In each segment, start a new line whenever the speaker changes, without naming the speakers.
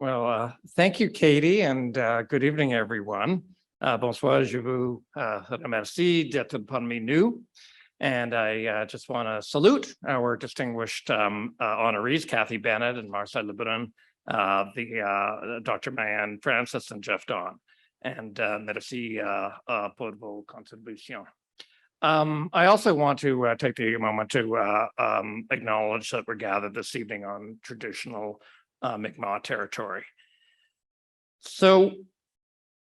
Well, thank you, Katie, and good evening, everyone. Bonsoir, je vous remercie d'être parmi nous. And I just want to salute our distinguished honorees, Kathy Bennett and Marcel Lebrun, Dr. Marianne Francis and Jeff Don. And merci pour vos contributions. I also want to take a moment to acknowledge that we're gathered this evening on traditional Mi'kmaq territory. So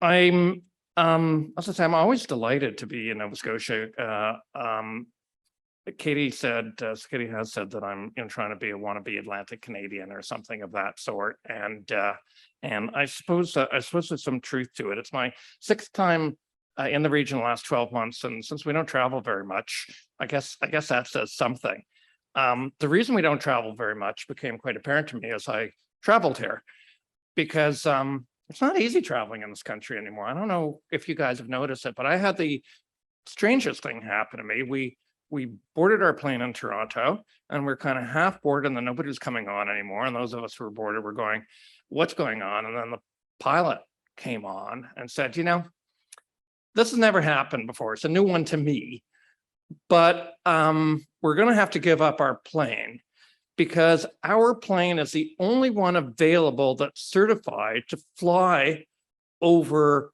I'm, as I say, I'm always delighted to be in Nova Scotia. Katie has said that I'm trying to be a wannabe Atlantic Canadian or something of that sort, and I suppose there's some truth to it. It's my sixth time in the region the last 12 months, and since we don't travel very much, I guess that says something. The reason we don't travel very much became quite apparent to me as I traveled here, because it's not easy traveling in this country anymore. I don't know if you guys have noticed it, but I had the strangest thing happen to me. We boarded our plane in Toronto, and we're kind of half boarded, and then nobody was coming on anymore. And those of us who were boarded were going, "What's going on?" And then the pilot came on and said, "This has never happened before. It's a new one to me, but we're going to have to give up our plane because our plane is the only one available that's certified to fly over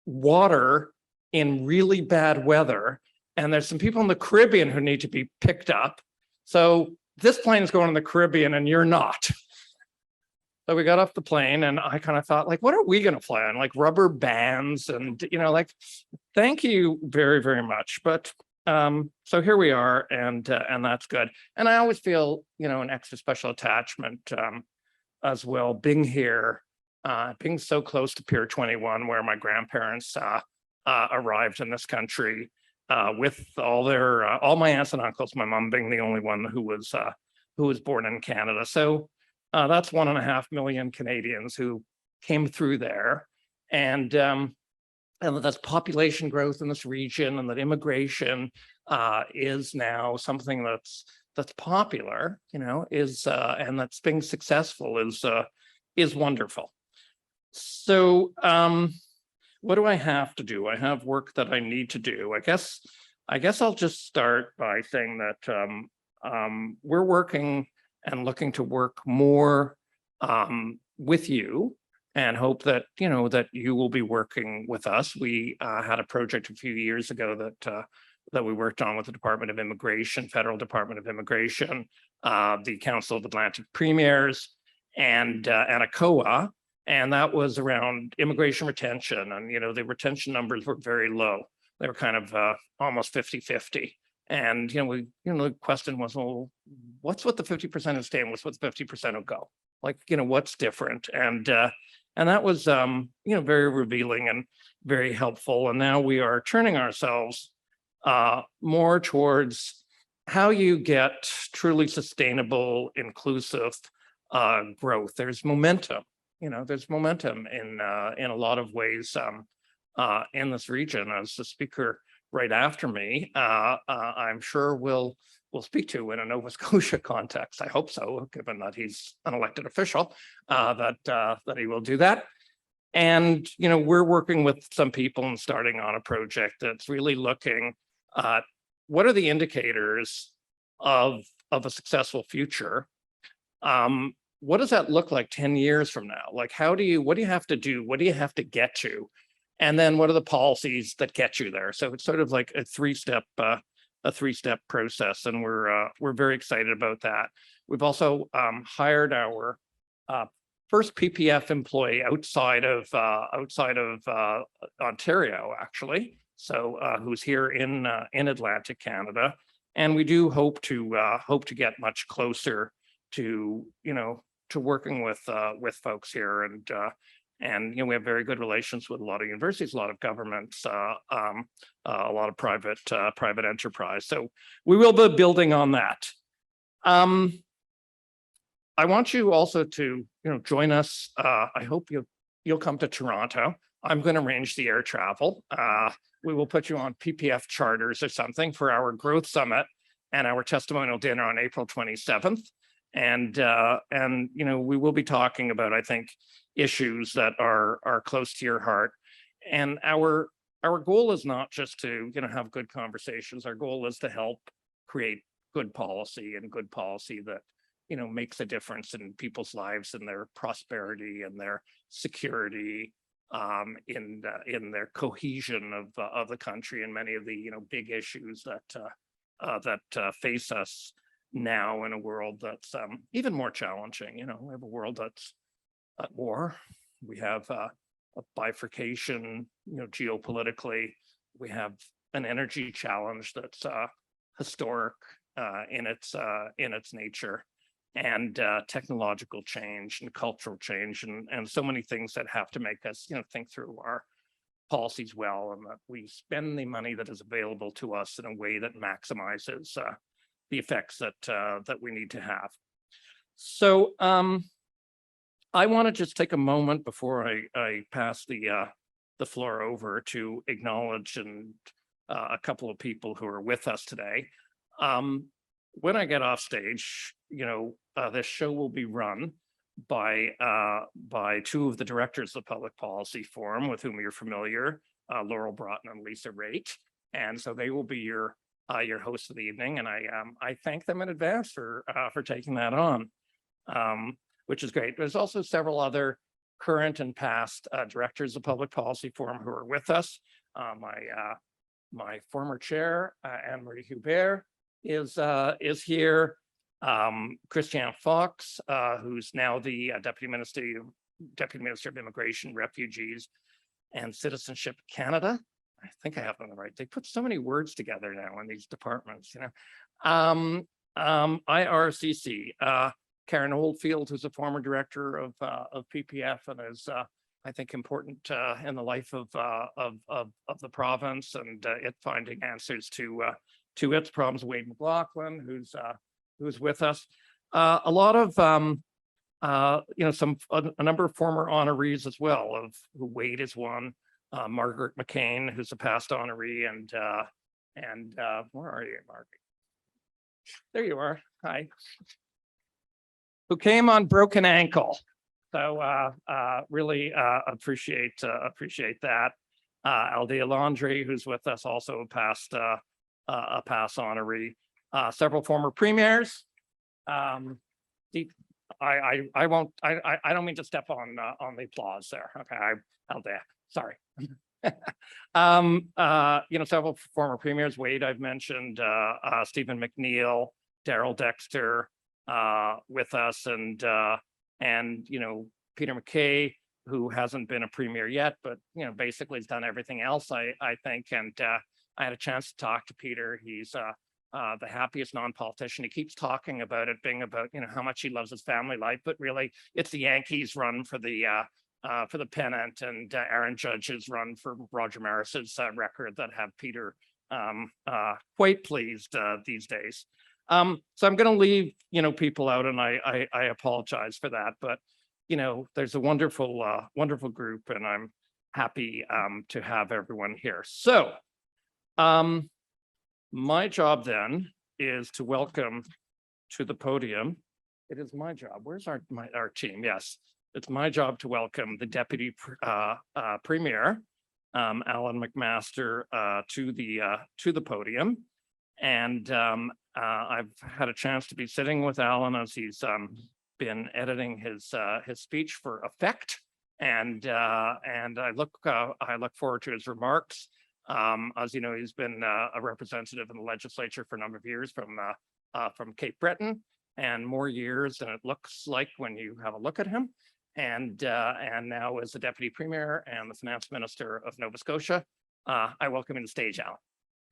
water in really bad weather. And there's some people in the Caribbean who need to be picked up. So this plane is going to the Caribbean and you're not." So we got off the plane and I kind of thought, like, what are we going to fly on? Like rubber bands and, like, thank you very, very much. But so here we are, and that's good. And I always feel, an extra special attachment as well, being here, being so close to Pier 21, where my grandparents arrived in this country with all my aunts and uncles, my mom being the only one who was born in Canada. So that's 1.5 million Canadians who came through there, and that's population growth in this region, and that immigration is now something that's popular, and that's being successful is wonderful. So what do I have to do? I have work that I need to do. I guess I'll just start by saying that we're working and looking to work more with you, and hope that that you will be working with us. We had a project a few years ago that we worked on with the Department of Immigration, Federal Department of Immigration, the Council of Atlantic Premiers, and ACOA, and that was around immigration retention. And the retention numbers were very low. They were kind of almost 50-50. And the question was, well, what's with the 50% who stay and what's with 50% who go? Like, what's different? And that was very revealing and very helpful. And now we are turning ourselves more towards how you get truly sustainable, inclusive growth. There's momentum. There's momentum in a lot of ways in this region, as the speaker right after me, I'm sure we'll speak to in a Nova Scotia context. I hope so, given that he's an elected official, that he will do that. And we're working with some people and starting on a project that's really looking at what are the indicators of a successful future. What does that look like 10 years from now? Like, what do you have to do? What do you have to get to? And then what are the policies that get you there? So it's sort of like a three-step process, and we're very excited about that. We've also hired our first PPF employee outside of Ontario, actually. So who's here in Atlantic Canada, and we do hope to get much closer to working with folks here, and we have very good relations with a lot of universities, a lot of governments, a lot of private enterprise. So we will be building on that. I want you also to join us. I hope you'll come to Toronto. I'm going to arrange the air travel. We will put you on PPF charters or something for our growth summit and our testimonial dinner on April 27th. And we will be talking about, I think, issues that are close to your heart. And our goal is not just to have good conversations. Our goal is to help create good policy, and good policy that makes a difference in people's lives and their prosperity and their security, in their cohesion of the country, and many of the big issues that face us now in a world that's even more challenging. We have a world that's at war. We have a bifurcation, geopolitically. We have an energy challenge that's historic in its nature, and technological change and cultural change, and so many things that have to make us think through our policies well, and that we spend the money that is available to us in a way that maximizes the effects that we need to have. So I want to just take a moment before I pass the floor over to acknowledge a couple of people who are with us today. When I get off stage, this show will be run by two of the directors of the Public Policy Forum, with whom you're familiar, Laurel Broughton and Lisa Raitt. And so they will be your hosts of the evening, and I thank them in advance for taking that on, which is great. There's also several other current and past directors of Public Policy Forum who are with us. My former chair, Anne-Marie Hubert, is here. Christiane Fox, who's now the Deputy Minister of Immigration, Refugees, and Citizenship Canada. I think I have them right. They put so many words together now in these departments, IRCC, Karen Oldfield, who's a former director of PPF and is, I think, important in the life of the province, and it finding answers to its problems. Wade McLaughlin, who's with us. A lot of a number of former honorees as well, of who Wade is one. Margaret McCain, who's a past honoree, and where are you, Margaret? There you are. Hi. Who came on broken ankle. So really appreciate that. Aldea Laundrie, who's with us, also a past honoree. Several former premiers. I don't mean to step on the applause there. Okay, Aldea. Sorry. Several former premiers. Wade, I've mentioned, Stephen McNeil, Darrell Dexter, with us, and Peter MacKay, who hasn't been a premier yet, but basically has done everything else, I think. And I had a chance to talk to Peter. He's the happiest non-politician. He keeps talking about it being about how much he loves his family life, but really it's the Yankees run for the pennant, and Aaron Judge's run for Roger Maris's record that have Peter quite pleased these days. So I'm going to leave people out, and I apologize for that, but there's a wonderful group, and I'm happy to have everyone here. So my job then is to welcome to the podium. It is my job. Where's our team? Yes. It's my job to welcome the Deputy Premier, Alan McMaster, to the podium. And I've had a chance to be sitting with Alan as he's been editing his speech for effect, and I look forward to his remarks. As you know, he's been a representative in the legislature for a number of years from Cape Breton, and more years than it looks like when you have a look at him. And now as the Deputy Premier and the Finance Minister of Nova Scotia. I welcome you to the stage, Alan.